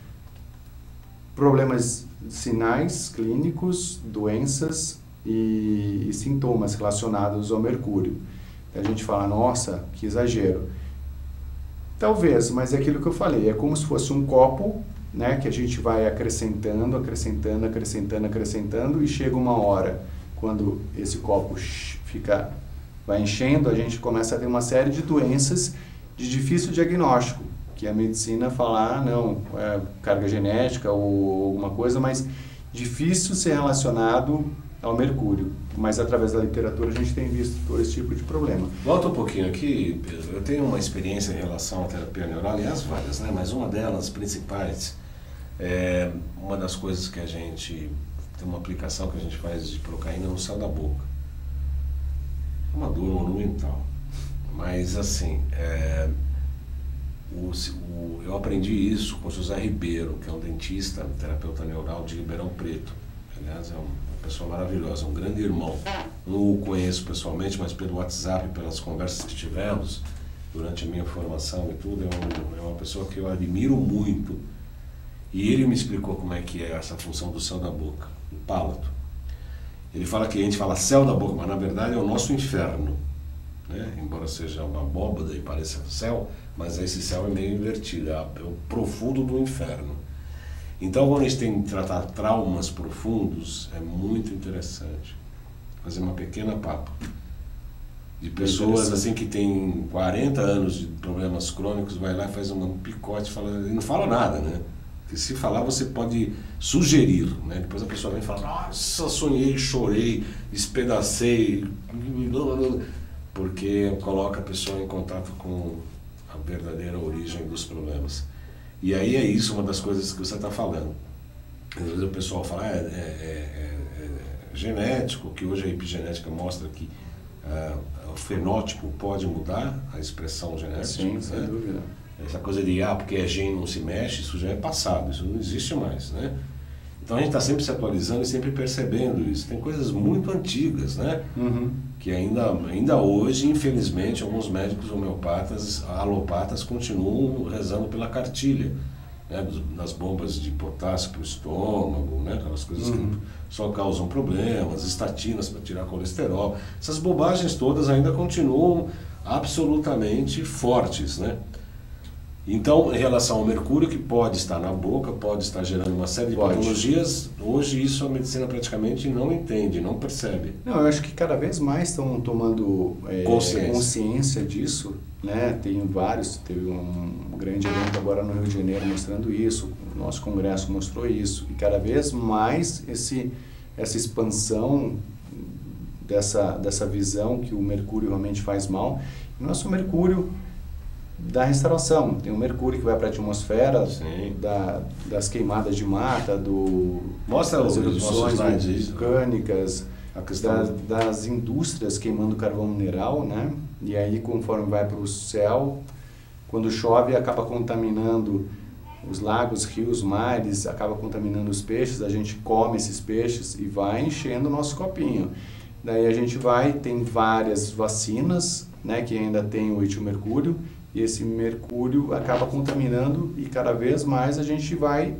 S2: problemas, sinais clínicos, doenças e sintomas relacionados ao mercúrio. A gente fala, nossa, que exagero. Talvez, mas é aquilo que eu falei, é como se fosse um copo, né, que a gente vai acrescentando, acrescentando, acrescentando, acrescentando, e chega uma hora, quando esse copo vai enchendo, a gente começa a ter uma série de doenças de difícil diagnóstico, que a medicina fala, não, é carga genética ou alguma coisa, mas difícil ser relacionado ao mercúrio. Mas através da literatura a gente tem visto todo esse tipo de problema.
S1: Volta um pouquinho aqui, Pedro. Eu tenho uma experiência em relação à terapia neural, aliás várias, né? Mas uma delas, principais, é uma das coisas que a gente, tem uma aplicação que a gente faz de procaína no céu da boca. É uma dor monumental. Mas assim, eu aprendi isso com o José Ribeiro, que é um dentista, um terapeuta neural de Ribeirão Preto. Aliás, é uma pessoa maravilhosa, um grande irmão. Não o conheço pessoalmente, mas pelo WhatsApp, pelas conversas que tivemos durante a minha formação e tudo, é uma pessoa que eu admiro muito. E ele me explicou como é que é essa função do céu da boca, do palato. Ele fala que a gente fala céu da boca, mas na verdade é o nosso inferno, né? Embora seja uma abóbada e pareça céu, mas esse céu é meio invertido, é o profundo do inferno. Então, quando a gente tem que tratar traumas profundos, é muito interessante fazer uma pequena papo de pessoas assim que têm 40 anos de problemas crônicos, vai lá e faz um picote, e não fala nada, né? Porque se falar, você pode sugerir, né? Depois a pessoa vem e fala, nossa, sonhei, chorei, espedacei, porque coloca a pessoa em contato com a verdadeira origem dos problemas. E aí é isso, uma das coisas que você está falando. Às vezes o pessoal fala, é genético, que hoje a epigenética mostra que o fenótipo pode mudar a expressão genética.
S2: Sim,
S1: né?
S2: sem dúvida.
S1: Essa coisa de, porque é gene não se mexe, isso já é passado, isso não existe mais, né? Então a gente está sempre se atualizando e sempre percebendo isso. Tem coisas muito antigas, né? Que ainda hoje, infelizmente, alguns médicos homeopatas, alopatas, continuam rezando pela cartilha, né? Das bombas de potássio para o estômago, né? Aquelas coisas que só causam problemas, estatinas para tirar colesterol. Essas bobagens todas ainda continuam absolutamente fortes, né? Então, em relação ao mercúrio, que pode estar na boca, pode estar gerando uma série de patologias, hoje isso a medicina praticamente não entende, não percebe.
S2: Não, eu acho que cada vez mais estão tomando consciência disso, né? Tem vários, teve um grande evento agora no Rio de Janeiro mostrando isso, o nosso congresso mostrou isso, e cada vez mais essa expansão dessa visão que o mercúrio realmente faz mal. E nosso mercúrio da restauração, tem o mercúrio que vai para a atmosfera, das queimadas de mata, das erupções vulcânicas, das indústrias queimando carvão mineral, né? E aí conforme vai para o céu, quando chove acaba contaminando os lagos, rios, mares, acaba contaminando os peixes, a gente come esses peixes e vai enchendo o nosso copinho. Daí a gente tem várias vacinas, né, que ainda tem o etilmercúrio, e esse mercúrio acaba contaminando e cada vez mais a gente vai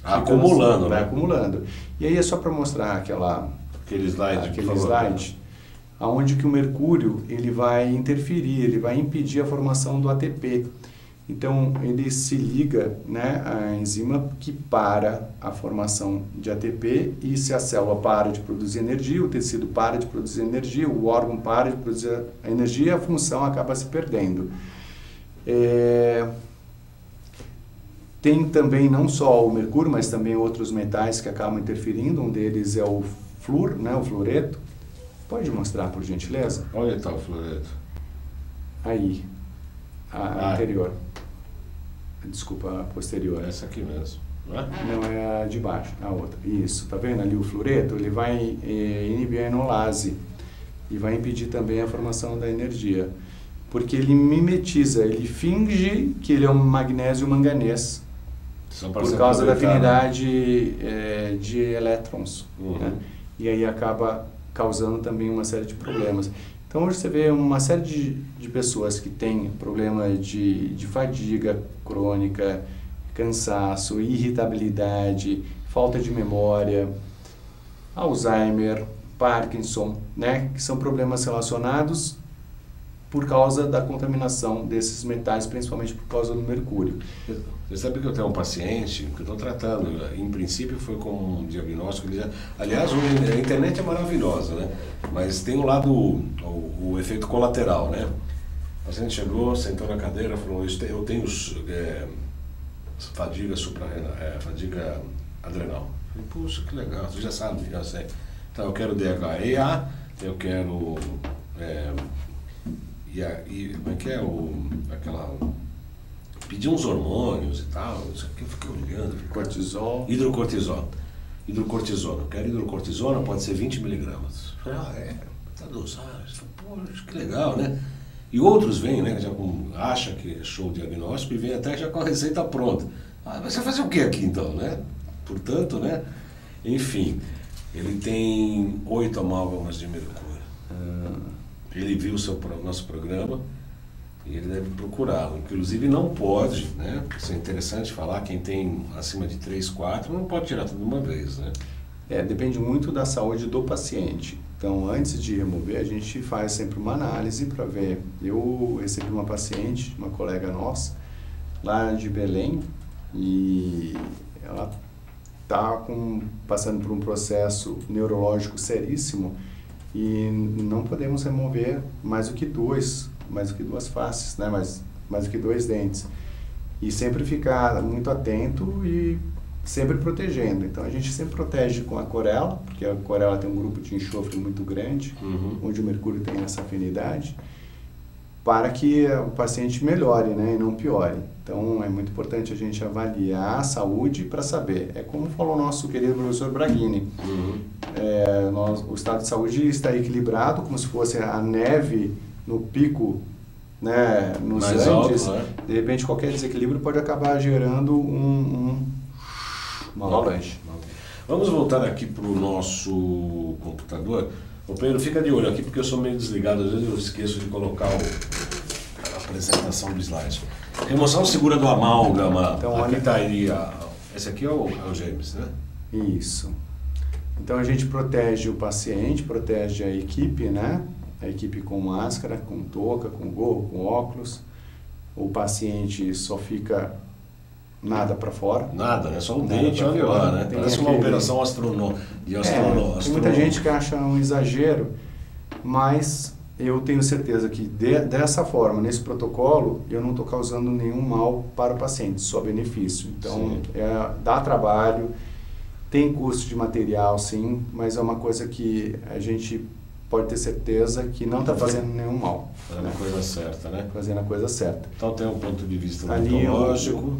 S1: acumulando,
S2: vai acumulando. E aí é só para mostrar aquele slide aonde que o mercúrio ele vai interferir, ele vai impedir a formação do ATP. Então ele se liga, né, à enzima que para a formação de ATP, e se a célula para de produzir energia, o tecido para de produzir energia, o órgão para de produzir energia, a função acaba se perdendo. Tem também não só o mercúrio, mas também outros metais que acabam interferindo. Um deles é o flúor, né, o fluoreto. Pode mostrar, por gentileza?
S1: Onde está o fluoreto?
S2: Aí, a anterior. Desculpa, a posterior.
S1: Essa aqui mesmo, não é?
S2: Não, é a de baixo, a outra. Isso, tá vendo ali o fluoreto? Ele vai inibir a enolase e vai impedir também a formação da energia. Porque ele mimetiza, ele finge que ele é um magnésio manganês por causa da afinidade de elétrons. Né? E aí acaba causando também uma série de problemas. Então hoje você vê uma série de pessoas que têm problema de fadiga crônica, cansaço, irritabilidade, falta de memória, Alzheimer, Parkinson, né? Que são problemas relacionados por causa da contaminação desses metais, principalmente por causa do mercúrio.
S1: Você sabe que eu tenho um paciente que eu estou tratando, em princípio foi com um diagnóstico, aliás, a internet é maravilhosa, né? Mas tem o lado, o efeito colateral, né? O paciente chegou, sentou na cadeira, falou, eu tenho fadiga fadiga adrenal. Eu falei, puxa, que legal, você já sabe, já sei. Então eu quero DHEA, eu quero... como é que é pedir uns hormônios e tal, isso aqui eu fiquei olhando.
S2: Cortisol.
S1: Hidrocortisona. Eu quero hidrocortisona, pode ser 20 miligramas. Eu falei, tá dosado. Poxa, que legal, né? E outros vêm, né, já acha que é show diagnóstico e vem até já com a receita pronta. Mas você vai fazer o que aqui então, né? Portanto, né? Enfim, ele tem 8 amálgamas de mercúrio. Ele viu o nosso programa e ele deve procurá-lo. Inclusive não pode, né? Isso é interessante falar, quem tem acima de 3, 4 não pode tirar tudo de uma vez, né?
S2: Depende muito da saúde do paciente. Então, antes de remover, a gente faz sempre uma análise para ver. Eu recebi uma paciente, uma colega nossa, lá de Belém, e ela está passando por um processo neurológico seríssimo e não podemos remover mais do que duas faces, né? mais do que 2 dentes. E sempre ficar muito atento e sempre protegendo. Então a gente sempre protege com a Corella, porque a Corella tem um grupo de enxofre muito grande, onde o mercúrio tem essa afinidade, para que o paciente melhore, né, e não piore. Então é muito importante a gente avaliar a saúde para saber. É como falou o nosso querido professor Braghini, o estado de saúde está equilibrado, como se fosse a neve no pico, né, nos
S1: mais
S2: Andes.
S1: alto, né?
S2: De repente qualquer desequilíbrio pode acabar gerando uma avalanche.
S1: Vamos voltar aqui para o nosso computador. Ô Pedro, fica de olho aqui porque eu sou meio desligado, às vezes eu esqueço de colocar a apresentação do slide. Remoção segura do amálgama. Então, aqui está aí, esse aqui é o James, né?
S2: Isso. Então a gente protege o paciente, protege a equipe, né? A equipe com máscara, com touca, com gorro, com óculos. O paciente só fica nada para fora.
S1: Nada, né? Só um dente, olha lá, né? Parece uma operação astronômica.
S2: Tem muita gente que acha um exagero, mas eu tenho certeza que dessa forma, nesse protocolo, eu não estou causando nenhum mal para o paciente, só benefício. Então, dá trabalho, tem custo de material, sim, mas é uma coisa que a gente pode ter certeza que não está fazendo nenhum mal.
S1: Fazendo a coisa certa, né?
S2: Fazendo a coisa certa.
S1: Então tem um ponto de vista
S2: ali
S1: lógico.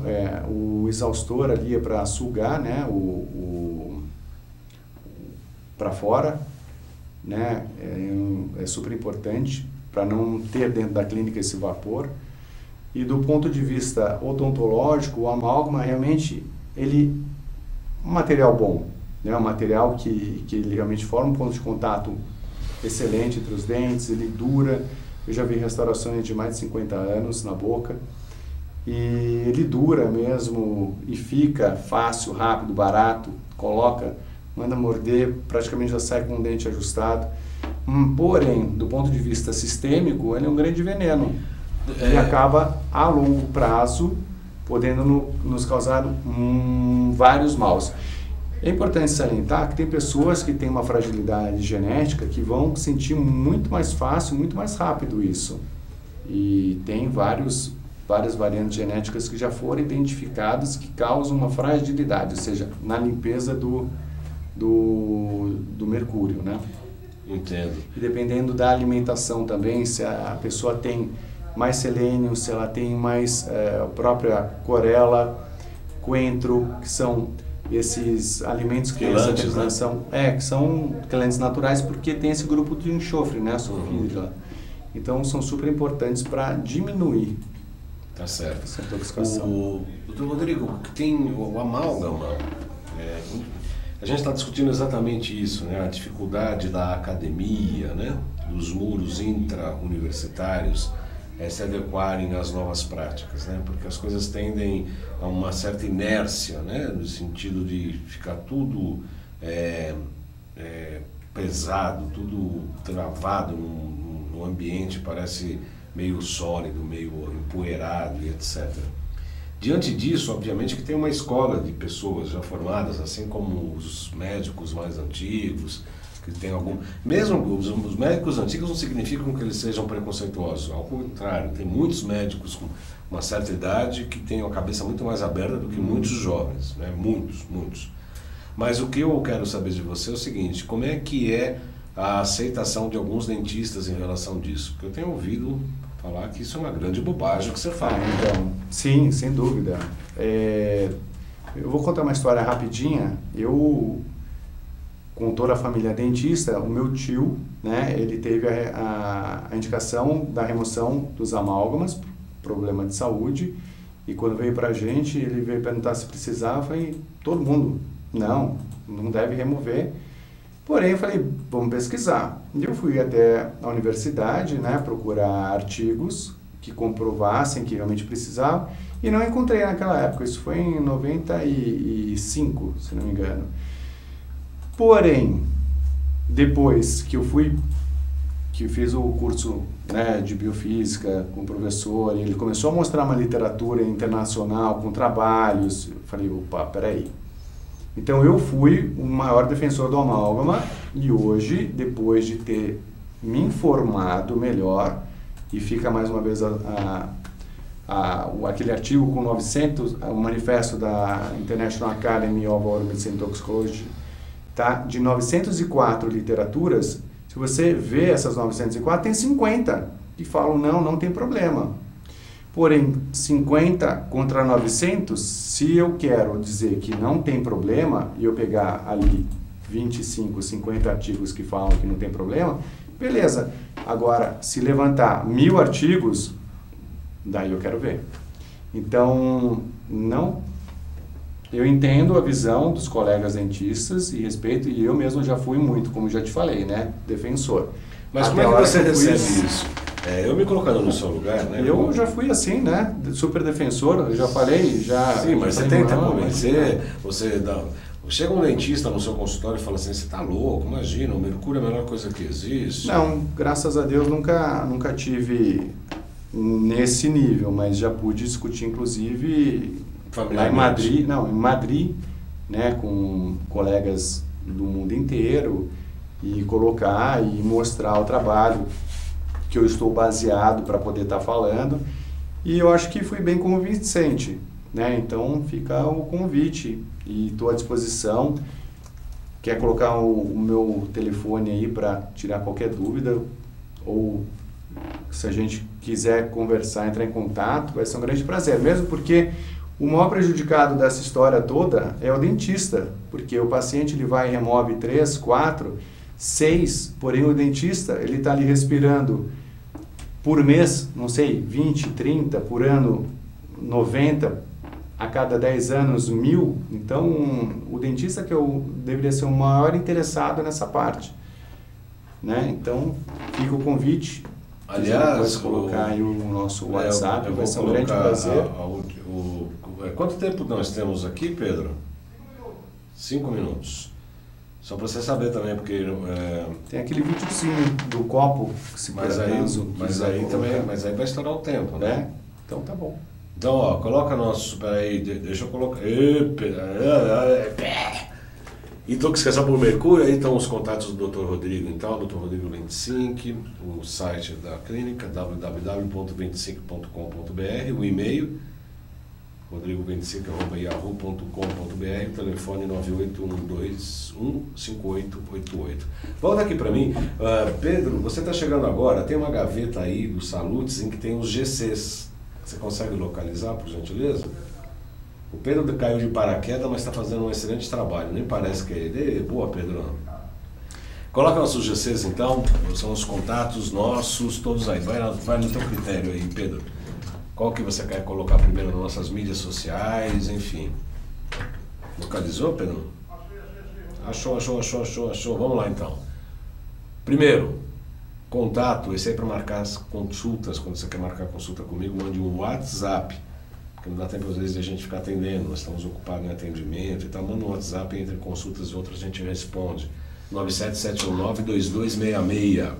S2: O exaustor ali é para sugar, né? Para fora, né? É super importante para não ter dentro da clínica esse vapor. E do ponto de vista odontológico, o amálgama realmente um material bom, né? Um material que ele realmente forma um ponto de contato excelente entre os dentes, ele dura. Eu já vi restaurações de mais de 50 anos na boca e ele dura mesmo e fica fácil, rápido, barato, manda morder, praticamente já sai com o dente ajustado. Porém, do ponto de vista sistêmico, ele é um grande veneno e acaba a longo prazo podendo nos causar vários maus. É importante salientar que tem pessoas que têm uma fragilidade genética que vão sentir muito mais fácil, muito mais rápido isso. E tem vários várias variantes genéticas que já foram identificadas que causam uma fragilidade, ou seja, na limpeza do mercúrio, né?
S1: Entendo.
S2: E dependendo da alimentação também, se a pessoa tem mais selênio, se ela tem mais a própria clorela, coentro, que são esses alimentos que
S1: quelantes,
S2: essa determinação, que são quelantes naturais, porque tem esse grupo de enxofre, né, sulfídrila. Então são super importantes para diminuir
S1: Tá certo.
S2: essa intoxicação.
S1: Doutor Rodrigo, tem o amálgama. A gente está discutindo exatamente isso, né? A dificuldade da academia, né? Dos muros intra-universitários se adequarem às novas práticas, né? Porque as coisas tendem a uma certa inércia, né? No sentido de ficar tudo pesado, tudo travado num ambiente parece meio sólido, meio empoeirado e etc. Diante disso, obviamente que tem uma escola de pessoas já formadas, assim como os médicos mais antigos, que tem algum... Mesmo os médicos antigos não significam que eles sejam preconceituosos, ao contrário, tem muitos médicos com uma certa idade que têm a cabeça muito mais aberta do que muitos jovens, né? Muitos. Mas o que eu quero saber de você é o seguinte, como é que é a aceitação de alguns dentistas em relação disso? Porque eu tenho ouvido falar que isso é uma grande bobagem que você fala.
S2: Então, sim, sem dúvida. Eu vou contar uma história rapidinha. Com toda a família dentista, o meu tio, né, ele teve a indicação da remoção dos amálgamas, problema de saúde, e quando veio pra gente, ele veio perguntar se precisava e todo mundo, não deve remover. Porém, eu falei, vamos pesquisar. E eu fui até a universidade, né, procurar artigos que comprovassem que realmente precisava, e não encontrei naquela época, isso foi em 95, se não me engano. Porém, depois que que fiz o curso, né, de biofísica com o professor, e ele começou a mostrar uma literatura internacional com trabalhos, eu falei, opa, peraí. Então eu fui o maior defensor do amálgama e hoje, depois de ter me informado melhor, e fica mais uma vez aquele artigo com 900, o manifesto da International Academy of Oral Medicine and Toxicology, tá? De 904 literaturas, se você vê essas 904, tem 50 que falam não tem problema. Porém, 50 contra 900, se eu quero dizer que não tem problema, e eu pegar ali 25, 50 artigos que falam que não tem problema, beleza. Agora, se levantar 1000 artigos, daí eu quero ver. Então, eu entendo a visão dos colegas dentistas e respeito, e eu mesmo já fui muito, como já te falei, né, defensor.
S1: Mas como é que você recebe isso? Eu me colocando no seu lugar, né?
S2: Eu já fui assim, né? Super defensor, eu já falei, já...
S1: Sim, mas você tenta convencer, chega um dentista no seu consultório e fala assim, você tá louco, imagina, o mercúrio é a melhor coisa que existe.
S2: Não, graças a Deus nunca tive nesse nível, mas já pude discutir, inclusive, lá em Madrid, né, com colegas do mundo inteiro, e colocar e mostrar o trabalho que eu estou baseado para poder estar falando, e eu acho que fui bem convincente, né? Então fica o convite e estou à disposição. Quer colocar o meu telefone aí para tirar qualquer dúvida, ou se a gente quiser conversar, entrar em contato, vai ser um grande prazer, mesmo porque o maior prejudicado dessa história toda é o dentista, porque o paciente ele vai e remove 3, 4, 6, porém o dentista ele está ali respirando por mês, não sei, 20, 30, por ano 90, a cada 10 anos 1000, então o dentista que eu deveria ser o maior interessado nessa parte, né? Então fica o convite.
S1: Aliás,
S2: colocar aí o nosso WhatsApp, vai ser um grande prazer.
S1: Quanto tempo nós temos aqui, Pedro? 5 minutos. Só para você saber também, porque...
S2: Tem aquele videozinho do copo, que se
S1: mas aí vai estourar o tempo, né?
S2: Então tá bom.
S1: Então, ó, coloca nosso... Peraí, deixa eu colocar... Intoxicação por mercúrio, aí estão os contatos do Dr. Rodrigo, então, Dr. Rodrigo 25, o site da clínica, www.25.com.br, o e-mail, rodrigo25@yahoo.com.br, o telefone 981215888. Volta aqui para mim. Pedro, você está chegando agora, tem uma gaveta aí do Salutes em que tem os GCs. Você consegue localizar, por gentileza? O Pedro caiu de paraquedas, mas está fazendo um excelente trabalho. Nem parece que é ele. Boa, Pedro. Coloca nossos GCs, então. São os contatos nossos, todos aí. Vai no teu critério aí, Pedro. Qual que você quer colocar primeiro nas nossas mídias sociais, enfim. Localizou, Pedro? Achou. Vamos lá, então. Primeiro, contato. Esse aí é para marcar as consultas. Quando você quer marcar consulta comigo, mande um WhatsApp. Porque não dá tempo, às vezes, de a gente ficar atendendo, nós estamos ocupados em atendimento e tal. Manda um WhatsApp, entre consultas e outras a gente responde. 977192266.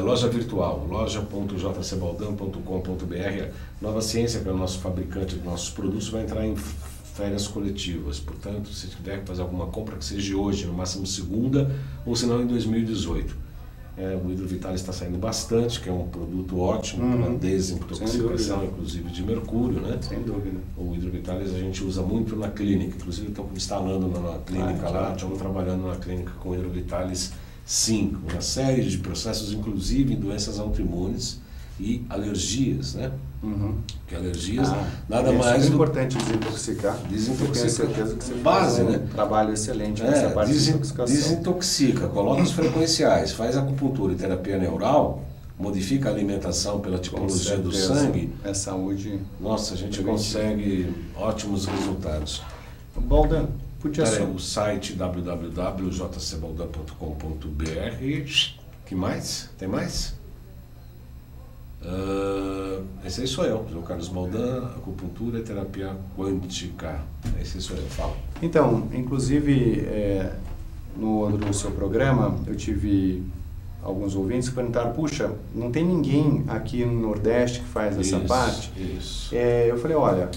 S1: Loja virtual, loja.jcbaldan.com.br. Nova Ciência, que é o nosso fabricante dos nossos produtos, vai entrar em férias coletivas. Portanto, se tiver que fazer alguma compra, que seja hoje, no máximo segunda, ou se não em 2018. O Hidrovitalis está saindo bastante, que é um produto ótimo para desintoxicação, inclusive de mercúrio, né? Sem dúvida. O Hidrovitalis a gente usa muito na clínica, inclusive estamos instalando na clínica lá, estamos trabalhando na clínica com o Hidrovitalis 5, uma série de processos, inclusive em doenças autoimunes e alergias, né? Porque alergias nada mais do
S2: importante desintoxicar.
S1: Desintoxicar.
S2: Tenho certeza que você
S1: base,
S2: faz
S1: né?
S2: Um trabalho excelente nessa parte de desintoxicação.
S1: Desintoxica, coloca os frequenciais, faz acupuntura e terapia neural, modifica a alimentação pela tipologia do sangue.
S2: É saúde.
S1: Nossa, a gente consegue ótimos resultados.
S2: Baldan, podia ser.
S1: O site www.jcbaldan.com.br. Que mais? Tem mais? Esse aí sou eu, João Carlos Baldan, acupuntura e terapia quântica. Esse sou eu, fala.
S2: Então, inclusive, no seu programa, eu tive alguns ouvintes que perguntaram, puxa, não tem ninguém aqui no Nordeste que faz essa parte?
S1: Isso.
S2: Eu falei, olha,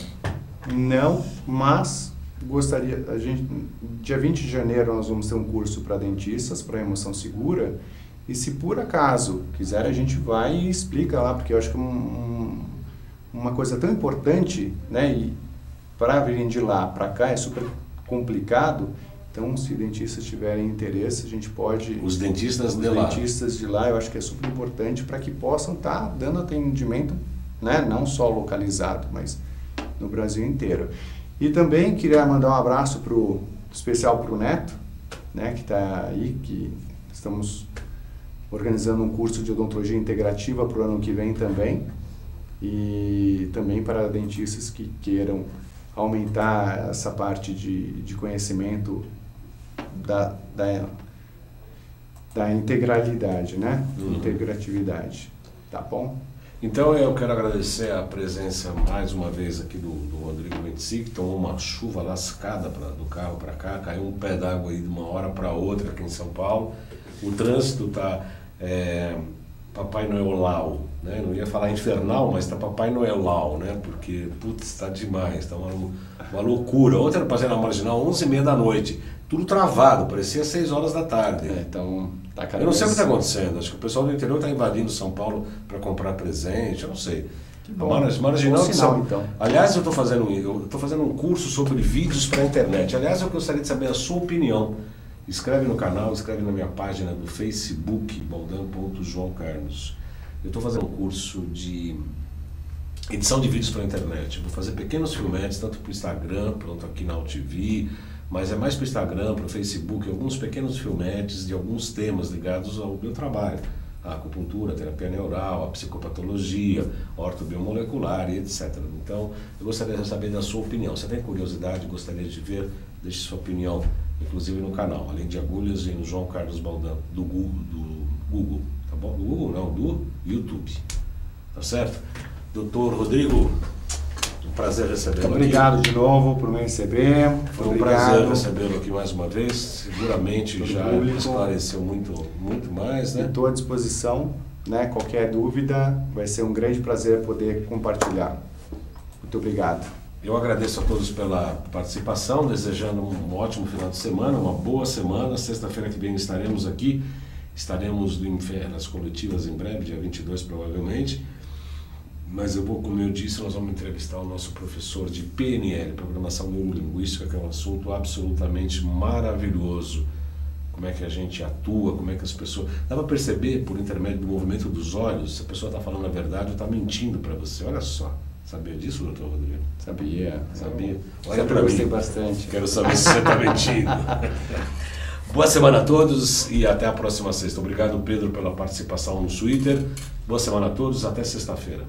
S2: não, mas gostaria, dia 20 de janeiro nós vamos ter um curso para dentistas, para emoção segura. E se por acaso quiser, a gente vai e explica lá, porque eu acho que uma coisa tão importante, né, e para virem de lá para cá é super complicado. Então, se dentistas tiverem interesse, a gente pode...
S1: Os dentistas
S2: de lá, eu acho que é super importante para que possam estar dando atendimento, né, não só localizado, mas no Brasil inteiro. E também queria mandar um abraço especial para o Neto, né, que está aí, que estamos organizando um curso de odontologia integrativa para o ano que vem também, e também para dentistas que queiram aumentar essa parte de conhecimento da integralidade, né? Integratividade. Tá bom?
S1: Então eu quero agradecer a presença mais uma vez aqui do Rodrigo 25, que tomou uma chuva lascada do carro para cá, caiu um pé d'água aí de uma hora para outra aqui em São Paulo. O trânsito está Papai Noelau, né? Não ia falar infernal, mas está Papai Noelau, né? Porque, putz, está demais, está uma loucura. Ontem eu passei na Marginal 11h30 da noite, tudo travado, parecia 6 horas da tarde.
S2: Então, tá cada
S1: eu não sei o que
S2: vez...
S1: está acontecendo, acho que o pessoal do interior está invadindo São Paulo para comprar presente, eu não sei.
S2: Que bom.
S1: Marginal
S2: Bom sinal, então.
S1: Aliás, eu estou fazendo um curso sobre vídeos para a internet. Aliás, eu gostaria de saber a sua opinião. Escreve no canal, escreve na minha página do Facebook, baldan.joaocarlos. Eu estou fazendo um curso de edição de vídeos para a internet. Eu vou fazer pequenos filmetes, tanto para o Instagram, pronto aqui na UTV, mas é mais para o Instagram, para o Facebook, alguns pequenos filmetes de alguns temas ligados ao meu trabalho. A acupuntura, a terapia neural, a psicopatologia, a ortobiomolecular e etc. Então, eu gostaria de saber da sua opinião. Você tem curiosidade, gostaria de ver? Deixe sua opinião, inclusive no canal, além de agulhas e no João Carlos Baldan, do Google, tá bom? Do Google não, do YouTube, tá certo? Doutor Rodrigo, um prazer recebê-lo aqui.
S2: Obrigado de novo por me receber.
S1: Foi um prazer recebê-lo aqui mais uma vez, seguramente já esclareceu muito mais, né?
S2: Estou à disposição, né? Qualquer dúvida, vai ser um grande prazer poder compartilhar. Muito obrigado.
S1: Eu agradeço a todos pela participação, desejando um ótimo final de semana, uma boa semana. Sexta-feira que vem estaremos aqui, estaremos nas coletivas em breve, dia 22 provavelmente. Mas como eu disse, nós vamos entrevistar o nosso professor de PNL, Programação Neurolinguística, que é um assunto absolutamente maravilhoso. Como é que a gente atua, como é que as pessoas... Dá para perceber, por intermédio do movimento dos olhos, se a pessoa está falando a verdade ou está mentindo para você. Olha só. Sabia disso, doutor Rodrigo?
S2: Sabia.
S1: Olha para mim.
S2: Gostei bastante.
S1: Quero saber se você está mentindo. Boa semana a todos e até a próxima sexta. Obrigado, Pedro, pela participação no Twitter. Boa semana a todos, até sexta-feira.